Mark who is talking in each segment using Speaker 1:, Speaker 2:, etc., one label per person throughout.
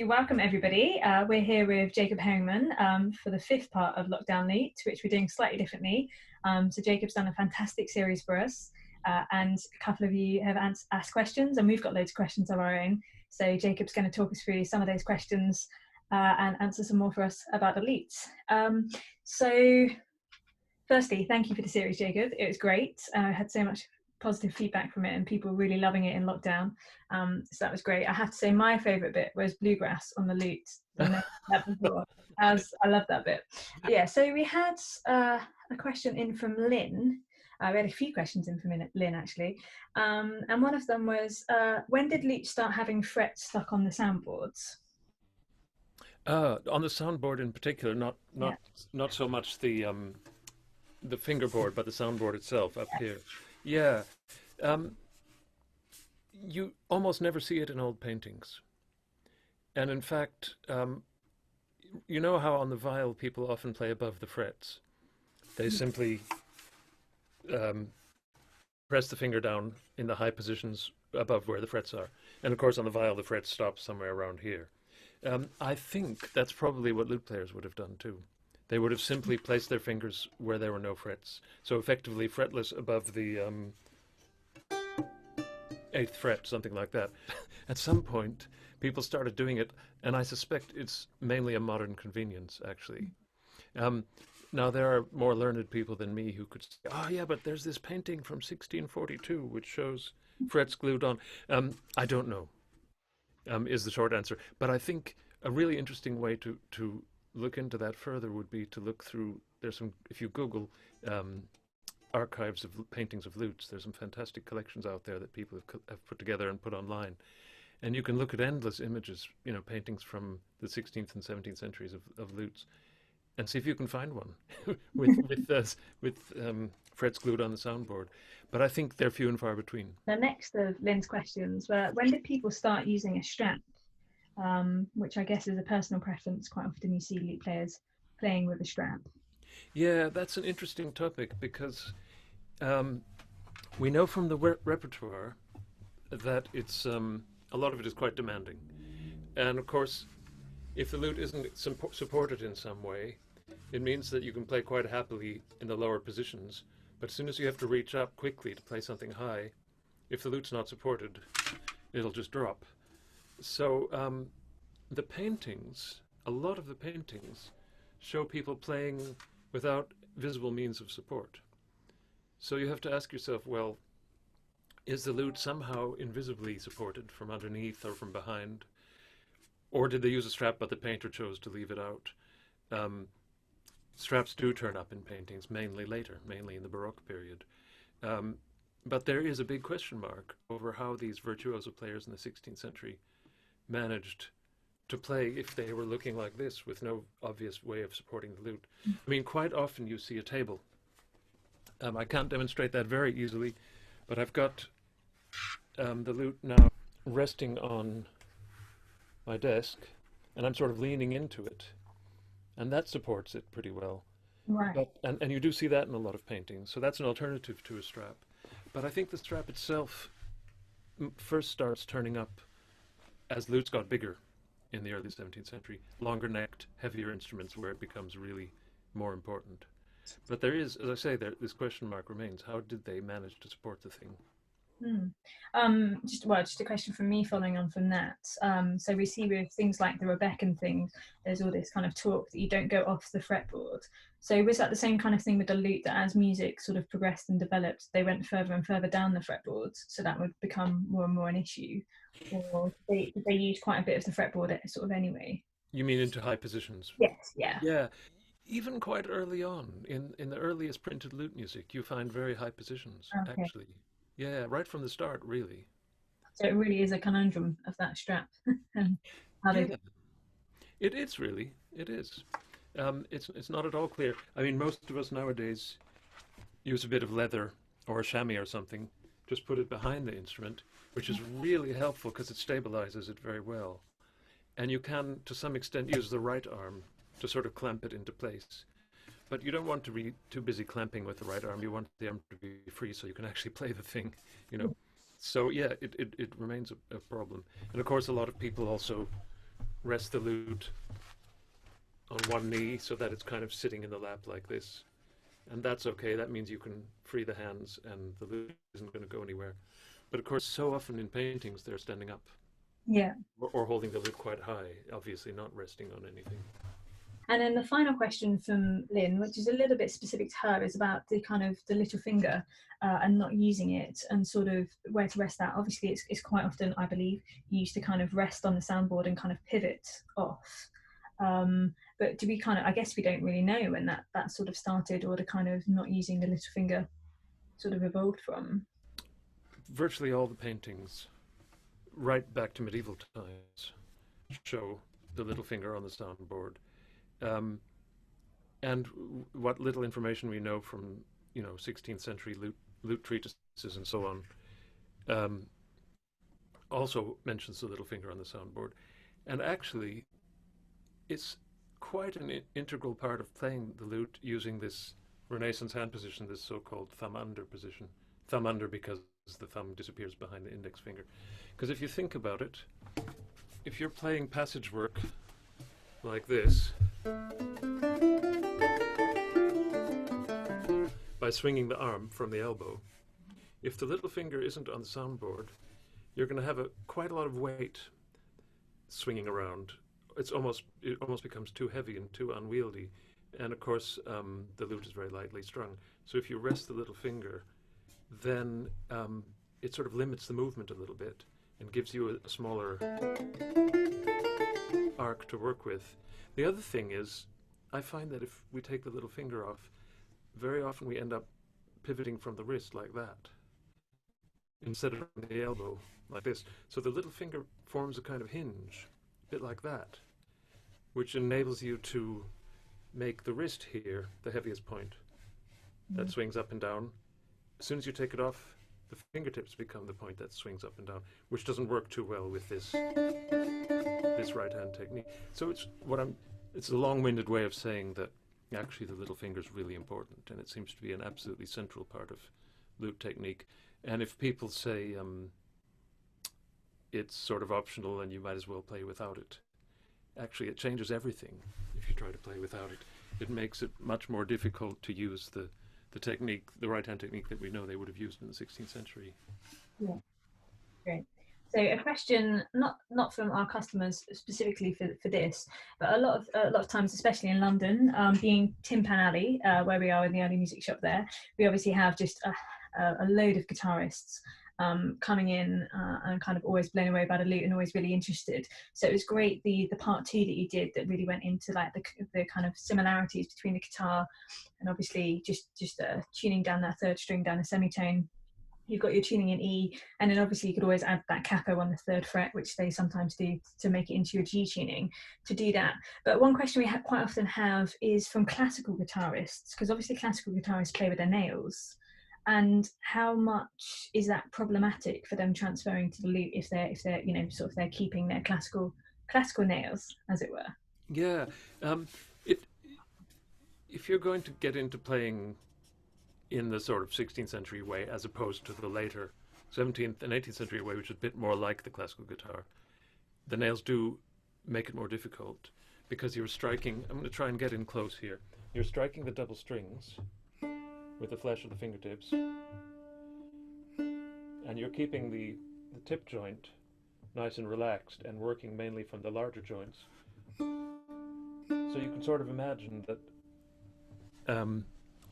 Speaker 1: welcome everybody. We're here with Jacob Heringman for the fifth part of Lockdown Lute, which we're doing slightly differently. So Jacob's done a fantastic series for us, and a couple of you have asked questions, and we've got loads of questions of our own. So Jacob's going to talk us through some of those questions and answer some more for us about the lute. So firstly, thank you for the series, Jacob. It was great. I had so much positive feedback from it and people really loving it in lockdown, so that was great. I have to say my favourite bit was bluegrass on the lute, as I love that bit. Yeah, so we had a question in from Lynn. We had a few questions in from Lynn actually, and one of them was, when did lute start having frets stuck on the soundboards?
Speaker 2: On the soundboard in particular, not so much the fingerboard, but the soundboard itself up here. Yeah, you almost never see it in old paintings. And in fact, you know how on the viol people often play above the frets? They simply press the finger down in the high positions above where the frets are. And of course on the viol the frets stop somewhere around here. I think that's probably what lute players would have done too. They would have simply placed their fingers where there were no frets. So effectively fretless above the 8th fret, something like that. At some point, people started doing it, and I suspect it's mainly a modern convenience, actually. Now, there are more learned people than me who could say, oh, yeah, but there's this painting from 1642 which shows frets glued on. I don't know, is the short answer. But I think a really interesting way to look into that further would be to look through, there's some, if you Google archives of paintings of lutes, there's some fantastic collections out there that people have put together and put online. And you can look at endless images, paintings from the 16th and 17th centuries of lutes, and see if you can find one with frets glued on the soundboard. But I think they're few and far between.
Speaker 1: The next of Lynn's questions were, when did people start using a strap? Which I guess is a personal preference. Quite often you see lute players playing with a strap.
Speaker 2: Yeah, that's an interesting topic because we know from the repertoire that it's a lot of it is quite demanding. And of course, if the lute isn't supported in some way, it means that you can play quite happily in the lower positions, but as soon as you have to reach up quickly to play something high, if the lute's not supported, it'll just drop. So the paintings, a lot of the paintings, show people playing without visible means of support. So you have to ask yourself, well, is the lute somehow invisibly supported from underneath or from behind? Or did they use a strap but the painter chose to leave it out? Straps do turn up in paintings, mainly later, mainly in the Baroque period. But there is a big question mark over how these virtuoso players in the 16th century managed to play if they were looking like this with no obvious way of supporting the lute. I mean, quite often you see a table. I can't demonstrate that very easily, but I've got the lute now resting on my desk, and I'm sort of leaning into it, and that supports it pretty well.
Speaker 1: Right.
Speaker 2: But, and you do see that in a lot of paintings, so that's an alternative to a strap. But I think the strap itself first starts turning up as lutes got bigger in the early 17th century, longer-necked, heavier instruments where it becomes really more important. But there is, as I say, this question mark remains. How did they manage to support the thing?
Speaker 1: Just a question from me following on from that. So we see with things like the Rebeccan thing, there's all this kind of talk that you don't go off the fretboard. So was that the same kind of thing with the lute, that as music sort of progressed and developed, they went further and further down the fretboards, so that would become more and more an issue? Or did they use quite a bit of the fretboard sort of anyway?
Speaker 2: You mean into high positions?
Speaker 1: Yes, yeah.
Speaker 2: Yeah. Even quite early on, in the earliest printed lute music, you find very high positions, actually. Yeah, right from the start, really.
Speaker 1: So it really is a conundrum of that strap.
Speaker 2: It is really. It is. It's not at all clear. I mean, most of us nowadays use a bit of leather or a chamois or something, just put it behind the instrument, which is really helpful because it stabilizes it very well. And you can, to some extent, use the right arm to sort of clamp it into place. But you don't want to be too busy clamping with the right arm. You want the arm to be free so you can actually play the thing, So yeah, it remains a problem. And of course, a lot of people also rest the lute on one knee so that it's kind of sitting in the lap like this. And that's okay. That means you can free the hands and the lute isn't going to go anywhere. But of course, so often in paintings, they're standing up.
Speaker 1: Yeah.
Speaker 2: Or holding the lute quite high, obviously not resting on anything.
Speaker 1: And then the final question from Lynn, which is a little bit specific to her, is about the kind of the little finger and not using it and sort of where to rest that. Obviously, it's quite often, I believe, used to kind of rest on the soundboard and kind of pivot off. But do we kind of, I guess we don't really know when that sort of started, or the kind of not using the little finger sort of evolved from.
Speaker 2: Virtually all the paintings, right back to medieval times, show the little finger on the soundboard. And what little information we know from 16th century lute treatises and so on also mentions the little finger on the soundboard. And actually, it's quite an integral part of playing the lute using this Renaissance hand position, this so-called thumb under position. Thumb under because the thumb disappears behind the index finger. Because if you think about it, if you're playing passage work like this, by swinging the arm from the elbow, if the little finger isn't on the soundboard, you're going to have quite a lot of weight swinging around. It almost becomes too heavy and too unwieldy. And of course, the lute is very lightly strung. So if you rest the little finger, then it sort of limits the movement a little bit and gives you a smaller arc to work with. The other thing is, I find that if we take the little finger off, very often we end up pivoting from the wrist like that instead of from the elbow like this. So the little finger forms a kind of hinge, a bit like that, which enables you to make the wrist here the heaviest point that swings up and down. As soon as you take it off, the fingertips become the point that swings up and down, which doesn't work too well with this right hand technique. So it's a long-winded way of saying that actually the little finger is really important, and it seems to be an absolutely central part of lute technique. And if people say it's sort of optional and you might as well play without it, actually it changes everything if you try to play without it. It makes it much more difficult to use the technique, the right-hand technique that we know they would have used in the 16th century.
Speaker 1: Yeah, great. So a question, not from our customers specifically for this, but a lot of times, especially in London, being Tin Pan Alley, where we are in the early music shop there, we obviously have just a load of guitarists coming in and kind of always blown away by the lute and always really interested. So it was great the part two that you did that really went into like the kind of similarities between the guitar and obviously just tuning down that third string down a semitone. You've got your tuning in E, and then obviously you could always add that capo on the third fret, which they sometimes do to make it into your G tuning to do that. But one question we quite often have is from classical guitarists, because obviously classical guitarists play with their nails, and how much is that problematic for them transferring to the lute if they're they're keeping their classical nails, as it were?
Speaker 2: Yeah, if you're going to get into playing in the sort of 16th century way as opposed to the later 17th and 18th century way, which is a bit more like the classical guitar, the nails do make it more difficult because you're striking, I'm going to try and get in close here, you're striking the double strings with the flesh of the fingertips, and you're keeping the tip joint nice and relaxed and working mainly from the larger joints. So you can sort of imagine that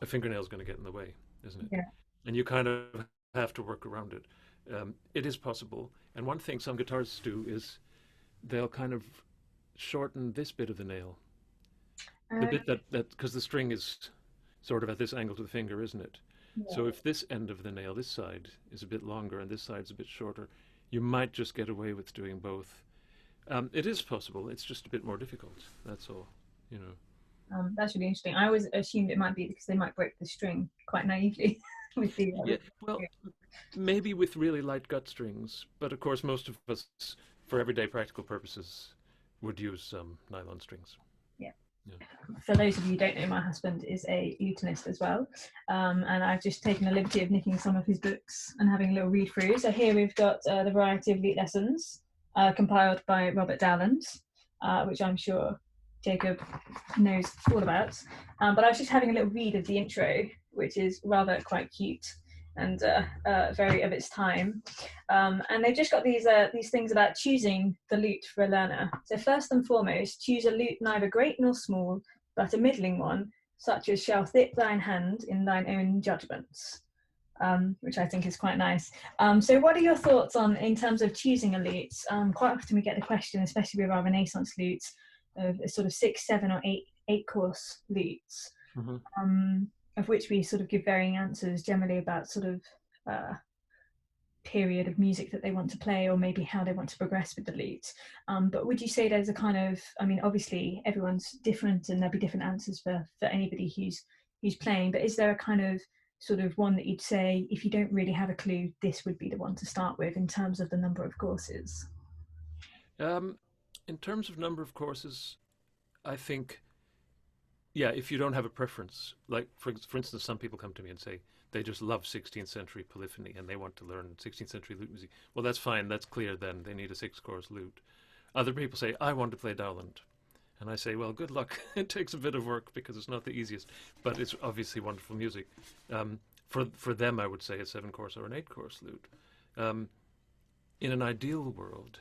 Speaker 2: a fingernail is going to get in the way, isn't it?
Speaker 1: Yeah.
Speaker 2: And you kind of have to work around it. It is possible. And one thing some guitarists do is they'll kind of shorten this bit of the nail. The bit that because the string is sort of at this angle to the finger, isn't it?
Speaker 1: Yeah.
Speaker 2: So if this end of the nail, this side, is a bit longer and this side's a bit shorter, you might just get away with doing both. It is possible. It's just a bit more difficult. That's all, you know.
Speaker 1: That's really interesting. I always assumed it might be because they might break the string quite naively with the.
Speaker 2: Yeah, well, maybe with really light gut strings, but of course most of us, for everyday practical purposes, would use nylon strings.
Speaker 1: Yeah. For those of you who don't know, my husband is a lutenist as well, and I've just taken the liberty of nicking some of his books and having a little read through. So here we've got the variety of lute lessons compiled by Robert Dowland. which I'm sure Jacob knows all about. But I was just having a little read of the intro, which is rather quite cute and very of its time. And they've just got these things about choosing the lute for a learner. So first and foremost, choose a lute neither great nor small, but a middling one, such as shall fit thine hand in thine own judgments. Which I think is quite nice. So what are your thoughts on, in terms of choosing a lute? Quite often we get the question, especially with our Renaissance lutes, of a sort of 6, 7 or 8 course lutes, of which we sort of give varying answers, generally about sort of period of music that they want to play, or maybe how they want to progress with the lute. But would you say there's a kind of, I mean, obviously everyone's different and there'll be different answers for anybody who's playing, but is there a kind of sort of one that you'd say, if you don't really have a clue, this would be the one to start with in terms of the number of courses?
Speaker 2: In terms of number of courses, I think, yeah, if you don't have a preference, like for instance, some people come to me and say they just love 16th century polyphony and they want to learn 16th century lute music. Well, that's fine. That's clear then. They need a 6-course lute. Other people say, I want to play Dowland. And I say, well, good luck. It takes a bit of work because it's not the easiest, but it's obviously wonderful music. For them, I would say a 7-course or an 8-course lute. In an ideal world,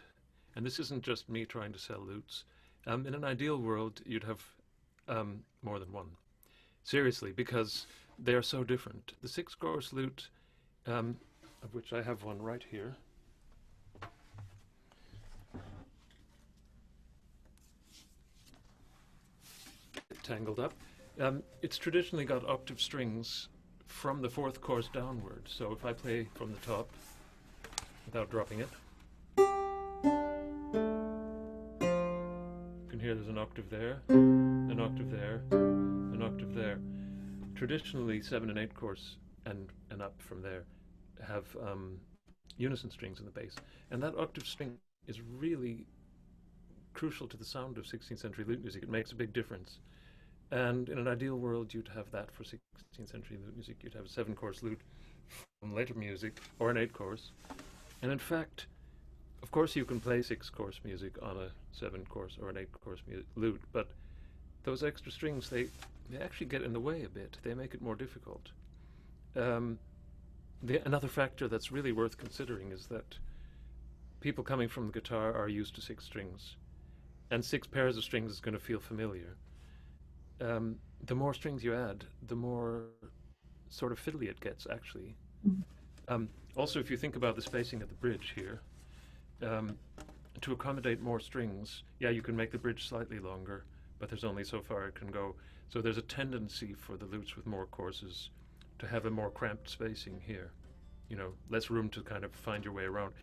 Speaker 2: and this isn't just me trying to sell lutes, in an ideal world, you'd have more than one. Seriously, because they are so different. The 6-course lute, of which I have one right here, tangled up. It's traditionally got octave strings from the 4th course downward. So if I play from the top without dropping it, you can hear there's an octave there, an octave there, an octave there. Traditionally, 7 and 8 course and up from there have unison strings in the bass, and that octave string is really crucial to the sound of 16th century lute music. It makes a big difference. And in an ideal world, you'd have that for 16th century lute music. You'd have a 7-course lute from later music, or an 8-course. And in fact, of course, you can play 6-course music on a 7-course or an 8-course lute, but those extra strings, they actually get in the way a bit. They make it more difficult. Another factor that's really worth considering is that people coming from the guitar are used to 6 strings, and 6 pairs of strings is going to feel familiar. The more strings you add, the more sort of fiddly it gets, actually. Also, if you think about the spacing of the bridge here, to accommodate more strings, yeah, you can make the bridge slightly longer, but there's only so far it can go. So there's a tendency for the lutes with more courses to have a more cramped spacing here. You know, less room to kind of find your way around.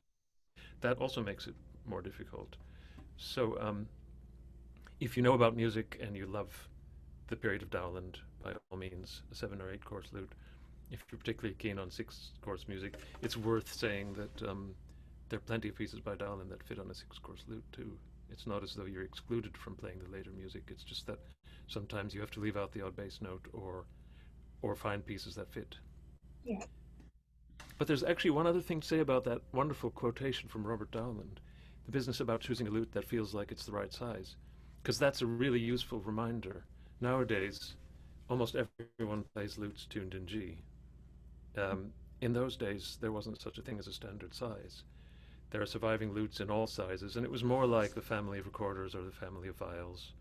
Speaker 2: That also makes it more difficult. So if you know about music and you love the period of Dowland, by all means, a 7 or 8 course lute. If you're particularly keen on 6-course music, it's worth saying that there are plenty of pieces by Dowland that fit on a 6-course lute too. It's not as though you're excluded from playing the later music. It's just that sometimes you have to leave out the odd bass note or find pieces that fit.
Speaker 1: Yeah.
Speaker 2: But there's actually one other thing to say about that wonderful quotation from Robert Dowland, the business about choosing a lute that feels like it's the right size, because that's a really useful reminder. Nowadays, almost everyone plays lutes tuned in G. In those days, there wasn't such a thing as a standard size. There are surviving lutes in all sizes, and it was more like the family of recorders or the family of viols,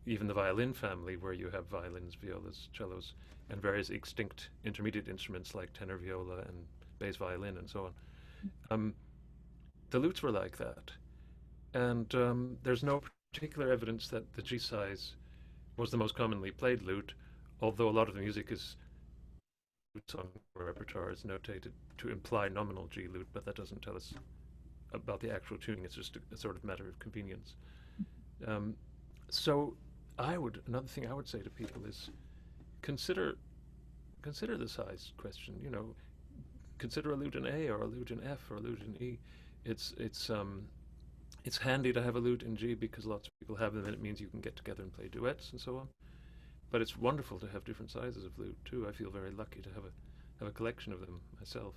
Speaker 2: even the violin family, where you have violins, violas, cellos, and various extinct intermediate instruments like tenor viola and bass violin and so on. The lutes were like that, and there's no particular evidence that the G size was the most commonly played lute, although a lot of the music is song repertoire is notated to imply nominal G lute, but that doesn't tell us about the actual tuning. It's just a sort of matter of convenience. So another thing I would say to people is consider the size question. You know, consider a lute in A or a lute in F or a lute in E. It's handy to have a lute in G because lots of people have them, and it means you can get together and play duets and so on. But it's wonderful to have different sizes of lute too. I feel very lucky to have a collection of them myself.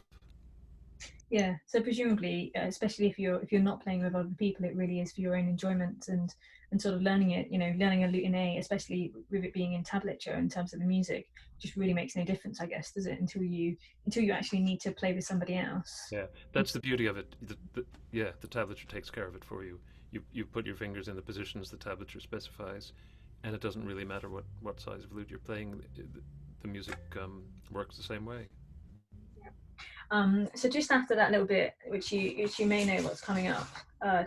Speaker 1: Yeah, so presumably, especially if you're not playing with other people, it really is for your own enjoyment and sort of learning it. You know, learning a lutenist, especially with it being in tablature in terms of the music, just really makes no difference, I guess, does it? Until you actually need to play with somebody else.
Speaker 2: Yeah, that's the beauty of it. Yeah, the tablature takes care of it for you. You put your fingers in the positions the tablature specifies, and it doesn't really matter what size of lute you're playing. The music works the same way.
Speaker 1: So just after that little bit, which you may know what's coming up,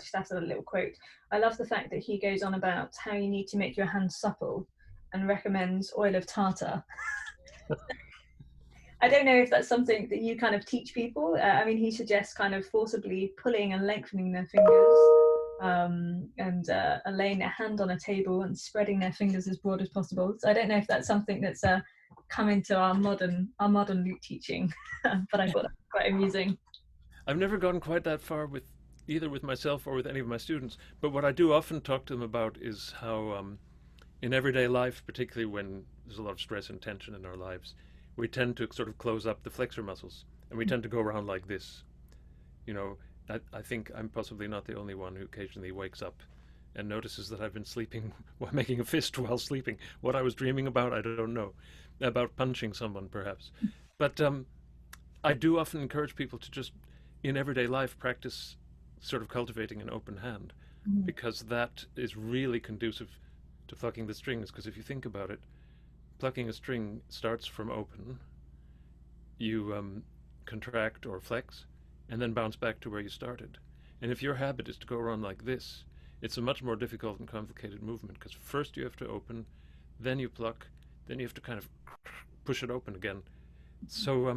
Speaker 1: just after that little quote, I love the fact that he goes on about how you need to make your hands supple, and recommends oil of tartar. I don't know if that's something that you kind of teach people. I mean, he suggests kind of forcibly pulling and lengthening their fingers, and laying their hand on a table and spreading their fingers as broad as possible. So I don't know if that's something that's come into our modern lute teaching, but I thought that was quite amusing.
Speaker 2: I've never gone quite that far with either with myself or with any of my students, but what I do often talk to them about is how in everyday life, particularly when there's a lot of stress and tension in our lives, we tend to sort of close up the flexor muscles and we tend to go around like this. You know, I think I'm possibly not the only one who occasionally wakes up and notices that I've been sleeping while making a fist while sleeping. What I was dreaming about, I don't know. About punching someone, perhaps. But I do often encourage people to just, in everyday life, practice sort of cultivating an open hand
Speaker 1: Mhm.
Speaker 2: because that is really conducive to plucking the strings. Because if you think about it, plucking a string starts from open, you contract or flex, and then bounce back to where you started. And if your habit is to go around like this, it's a much more difficult and complicated movement because first you have to open, then you pluck, then you have to kind of push it open again. So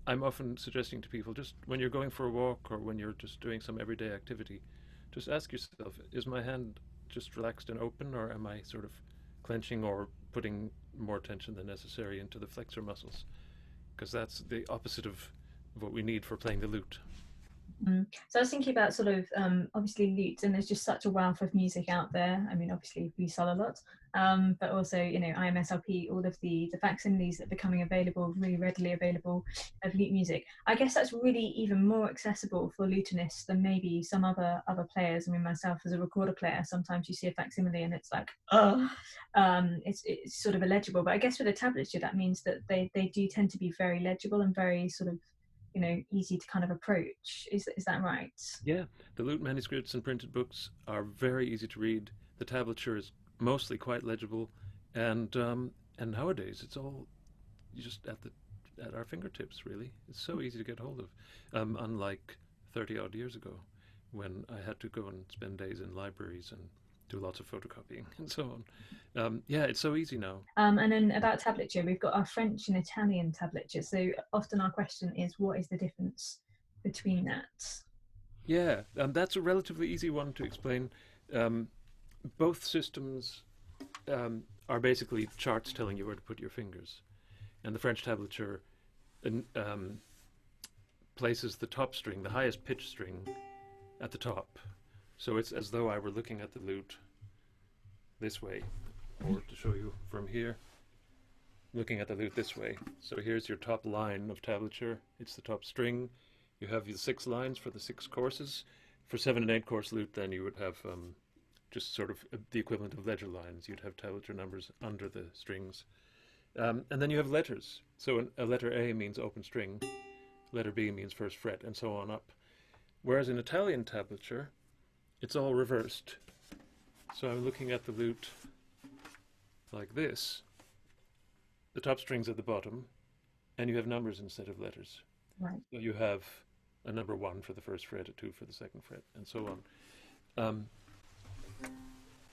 Speaker 2: I'm often suggesting to people just when you're going for a walk or when you're just doing some everyday activity, just ask yourself, is my hand just relaxed and open, or am I sort of clenching or putting more tension than necessary into the flexor muscles? Because that's the opposite of what we need for playing the lute.
Speaker 1: Mm. So I was thinking about sort of obviously lute, and there's just such a wealth of music out there. I mean, obviously we sell a lot, but also you know IMSLP, all of the facsimiles that are becoming available, really readily available of lute music. I guess that's really even more accessible for lutenists than maybe some other players. I mean, myself as a recorder player, sometimes you see a facsimile and it's like, oh, it's sort of illegible. But I guess with a tablature, that means that they do tend to be very legible and very sort of easy to kind of approach. Is that right?
Speaker 2: Yeah, the lute manuscripts and printed books are very easy to read. The tablature is mostly quite legible, and nowadays it's all just at our fingertips. Really, it's so easy to get hold of. Unlike 30 odd years ago, when I had to go and spend days in libraries and do lots of photocopying and so on. Yeah, it's so easy now.
Speaker 1: And then about tablature, we've got our French and Italian tablature. So often our question is, what is the difference between that?
Speaker 2: Yeah, that's a relatively easy one to explain. Um, both systems are basically charts telling you where to put your fingers. And the French tablature um, places the top string, the highest pitch string, at the top. So it's as though I were looking at the lute this way, or to show you from here, looking at the lute this way. So here's your top line of tablature. It's the top string. You have the 6 lines for the 6 courses. For 7 and 8 course lute, then you would have just sort of the equivalent of ledger lines. You'd have tablature numbers under the strings. And then you have letters. So a letter A means open string, letter B means first fret, and so on up. Whereas in Italian tablature, it's all reversed. So I'm looking at the lute like this. The top string's at the bottom, and you have numbers instead of letters.
Speaker 1: Right.
Speaker 2: So you have a number 1 for the first fret, a 2 for the second fret, and so on.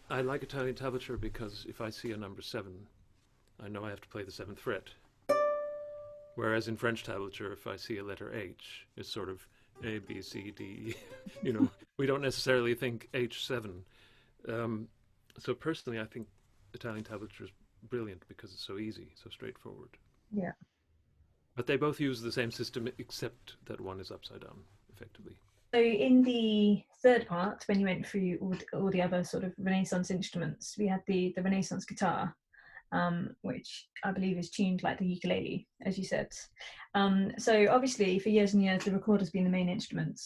Speaker 2: I like Italian tablature because if I see a number 7, I know I have to play the 7th fret. Whereas in French tablature, if I see a letter H, it's sort of A, B, C, D, E. We don't necessarily think H7. So personally, I think Italian tablature is brilliant because it's so easy, so straightforward.
Speaker 1: Yeah.
Speaker 2: But they both use the same system, except that one is upside down, effectively.
Speaker 1: So in the third part, when you went through all the other sort of Renaissance instruments, we had the Renaissance guitar. which I believe is tuned like the ukulele, as you said. So obviously, for years and years, the recorder's been the main instrument,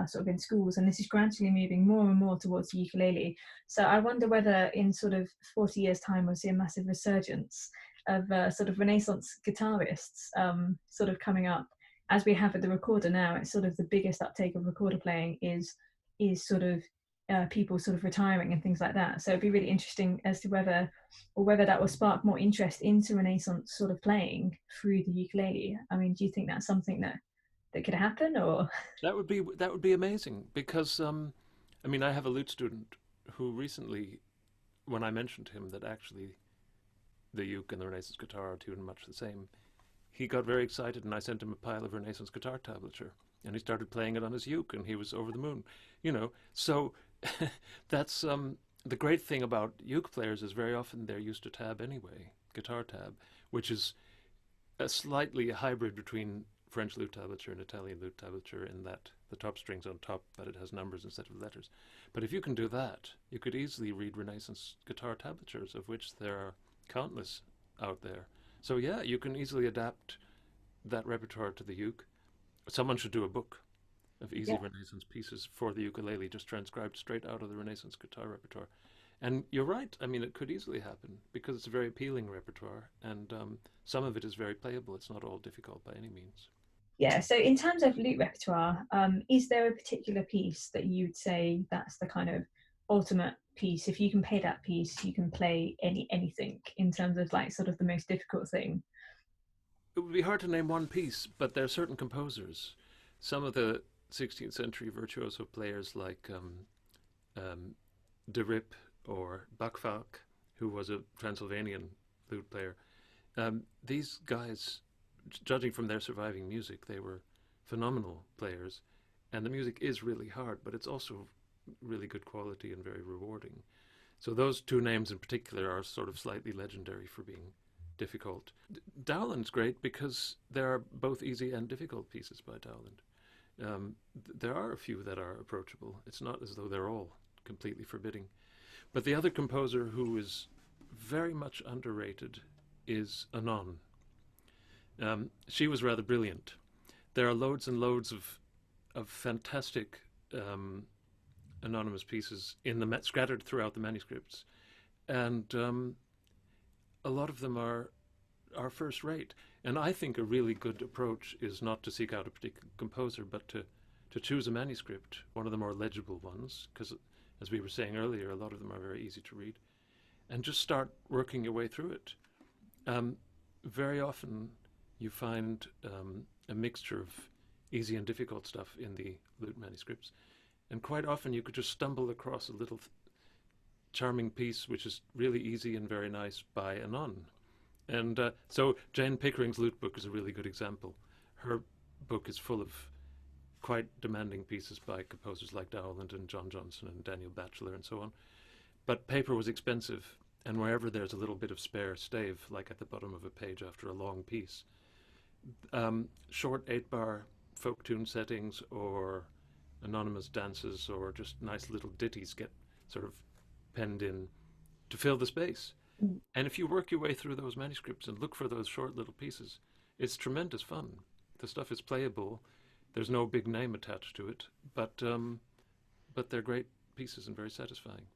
Speaker 1: sort of in schools, and this is gradually moving more and more towards the ukulele. So I wonder whether in sort of 40 years' time we'll see a massive resurgence of sort of Renaissance guitarists sort of coming up, as we have with the recorder now. It's sort of the biggest uptake of recorder playing is sort of people sort of retiring and things like that. So it'd be really interesting as to whether that will spark more interest into Renaissance sort of playing through the ukulele. I mean, do you think that's something that could happen, or?
Speaker 2: That would be amazing because I mean I have a lute student who recently, when I mentioned to him that actually the uke and the Renaissance guitar are tuned much the same, he got very excited, and I sent him a pile of Renaissance guitar tablature, and he started playing it on his uke, and he was over the moon, you know. So that's the great thing about uke players is very often they're used to tab anyway, guitar tab, which is a slightly hybrid between French lute tablature and Italian lute tablature in that the top string's on top, but it has numbers instead of letters. But if you can do that, you could easily read Renaissance guitar tablatures, of which there are countless out there. So yeah, you can easily adapt that repertoire to the uke. Someone should do a book of easy
Speaker 1: Yeah.
Speaker 2: Renaissance pieces for the ukulele, just transcribed straight out of the Renaissance guitar repertoire. And you're right. I mean, it could easily happen because it's a very appealing repertoire, and some of it is very playable. It's not all difficult by any means.
Speaker 1: Yeah, so in terms of lute repertoire, is there a particular piece that you'd say that's the kind of ultimate piece? If you can play that piece, you can play anything in terms of like sort of the most difficult thing.
Speaker 2: It would be hard to name one piece, but there are certain composers. Some of the 16th century virtuoso players like um, De Rip or Bachfalk, who was a Transylvanian flute player. These guys, judging from their surviving music, they were phenomenal players, and the music is really hard, but it's also really good quality and very rewarding. So those two names in particular are sort of slightly legendary for being difficult. Dowland's great because there are both easy and difficult pieces by Dowland. There are a few that are approachable. It's not as though they're all completely forbidding. But the other composer who is very much underrated is Anon. She was rather brilliant. There are loads and loads of fantastic anonymous pieces in the scattered throughout the manuscripts, and a lot of them are first rate. And I think a really good approach is not to seek out a particular composer, but to choose a manuscript, one of the more legible ones, because as we were saying earlier, a lot of them are very easy to read, and just start working your way through it. Very often you find a mixture of easy and difficult stuff in the lute manuscripts, and quite often you could just stumble across a little charming piece which is really easy and very nice by Anon. And so Jane Pickering's lute book is a really good example. Her book is full of quite demanding pieces by composers like Dowland and John Johnson and Daniel Batchelor and so on. But paper was expensive, and wherever there's a little bit of spare stave, like at the bottom of a page after a long piece, short 8-bar folk tune settings or anonymous dances or just nice little ditties get sort of penned in to fill the space.
Speaker 1: Mm.
Speaker 2: And if you work your way through those manuscripts and look for those short little pieces, it's tremendous fun. The stuff is playable. There's no big name attached to it, but they're great pieces and very satisfying.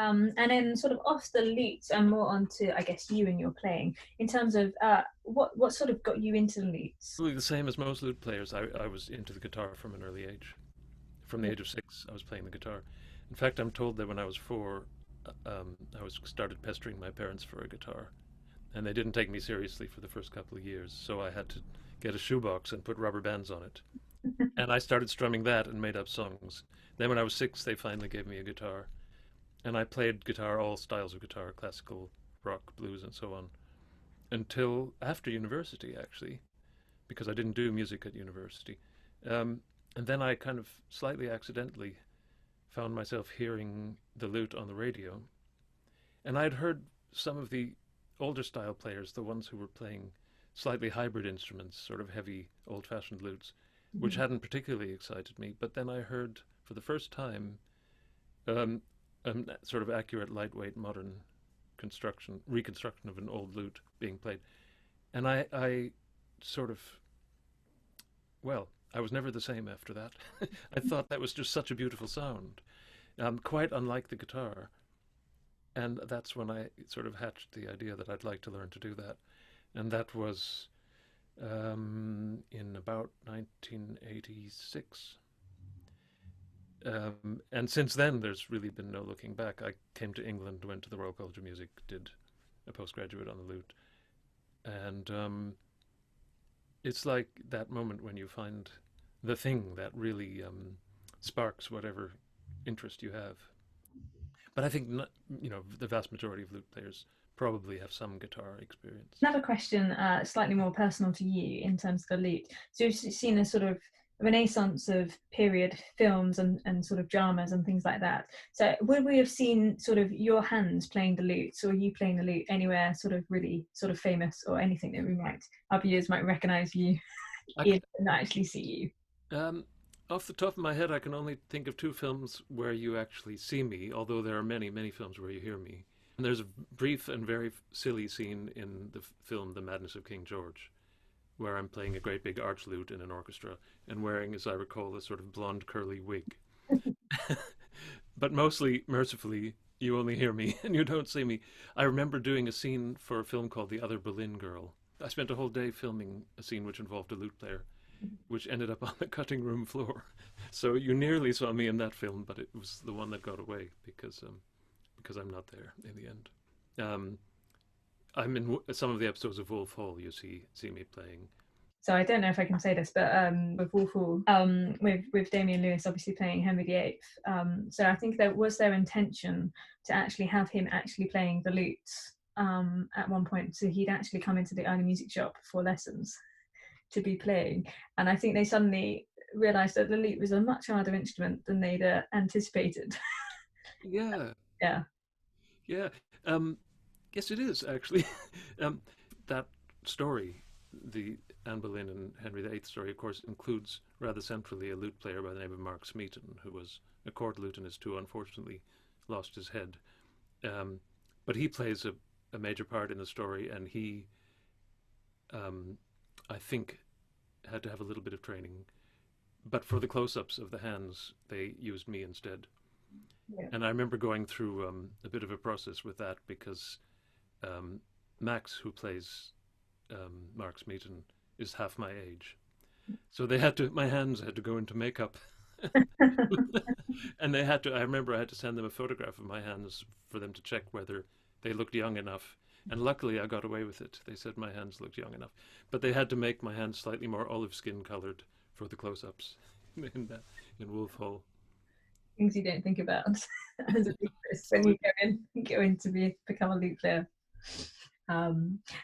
Speaker 1: And then sort of off the lute and more onto, I guess, you and your playing in terms of what sort of got you into the lutes?
Speaker 2: Really the same as most lute players. I was into the guitar from an early age. From the age of 6, I was playing the guitar. In fact, I'm told that when I was 4, I was started pestering my parents for a guitar, and they didn't take me seriously for the first couple of years. So I had to get a shoebox and put rubber bands on it, and I started strumming that and made up songs. Then when I was 6, they finally gave me a guitar, and I played guitar, all styles of guitar, classical, rock, blues, and so on, until after university, actually, because I didn't do music at university. Um, and then I kind of slightly accidentally found myself hearing the lute on the radio. And I'd heard some of the older style players, the ones who were playing slightly hybrid instruments, sort of heavy, old fashioned lutes, which
Speaker 1: Mhm.
Speaker 2: hadn't particularly excited me. But then I heard for the first time um, a sort of accurate, lightweight, modern reconstruction of an old lute being played. And I sort of, well, I was never the same after that. I thought that was just such a beautiful sound, quite unlike the guitar. And that's when I sort of hatched the idea that I'd like to learn to do that. And that was in about 1986. And since then, there's really been no looking back. I came to England, went to the Royal College of Music, did a postgraduate on the lute. And it's like that moment when you find the thing that really sparks whatever interest you have. But I think the vast majority of lute players probably have some guitar experience.
Speaker 1: Another question, slightly more personal to you in terms of the lute. So you've seen a sort of renaissance of period films and sort of dramas and things like that. So would we have seen sort of your hands playing the lute or you playing the lute anywhere sort of really sort of famous or anything that we might, our viewers might recognize you
Speaker 2: I,
Speaker 1: in and not actually see
Speaker 2: um, Off the top of my head, I can only think of 2 films where you actually see me, although there are many, many films where you hear me. And there's a brief and very silly scene in the film The Madness of King George, where I'm playing a great big arch lute in an orchestra and wearing, as I recall, a sort of blonde curly wig.
Speaker 1: you.
Speaker 2: But mostly, mercifully, you only hear me and you don't see me. I remember doing a scene for a film called The Other Berlin Girl. I spent a whole day filming a scene which involved a lute player, which ended up on the cutting room floor. So you nearly saw me in that film, but it was the one that got away because I'm not there in the end. Um, I'm in some of the episodes of Wolf Hall. You see me playing.
Speaker 1: So I don't know if I can say this, but with Wolf Hall, with Damian Lewis obviously playing Henry VIII. So I think there was their intention to actually have him actually playing the lute at one point. So he'd actually come into the early music shop for lessons to be playing, and I think they suddenly realised that the lute was a much harder instrument than they'd anticipated.
Speaker 2: Yeah,
Speaker 1: Yeah.
Speaker 2: yeah. Um, yes, it is actually. um, that story, the Anne Boleyn and Henry VIII story, of course, includes rather centrally a lute player by the name of Mark Smeaton, who was a court lutenist who unfortunately lost his head. Um, but he plays a major part in the story, and he, um, I think, had to have a little bit of training. But for the close-ups of the hands, they used me instead.
Speaker 1: Yeah.
Speaker 2: And I remember going through a bit of a process with that because um, Max, who plays Mark Smeaton, is half my age. So my hands had to go into makeup. And I remember I had to send them a photograph of my hands for them to check whether they looked young enough. And luckily I got away with it. They said my hands looked young enough. But they had to make my hands slightly more olive skin colored for the close-ups in Wolf Hall.
Speaker 1: Things you don't think about as a lutist when you go in to become a lute player. But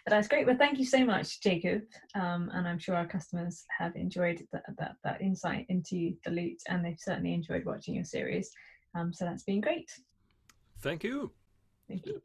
Speaker 1: that's great. Well, thank you so much, Jacob. And I'm sure our customers have enjoyed that insight into the lute, and they've certainly enjoyed watching your series. So that's been great.
Speaker 2: Thank you.
Speaker 1: Thank you.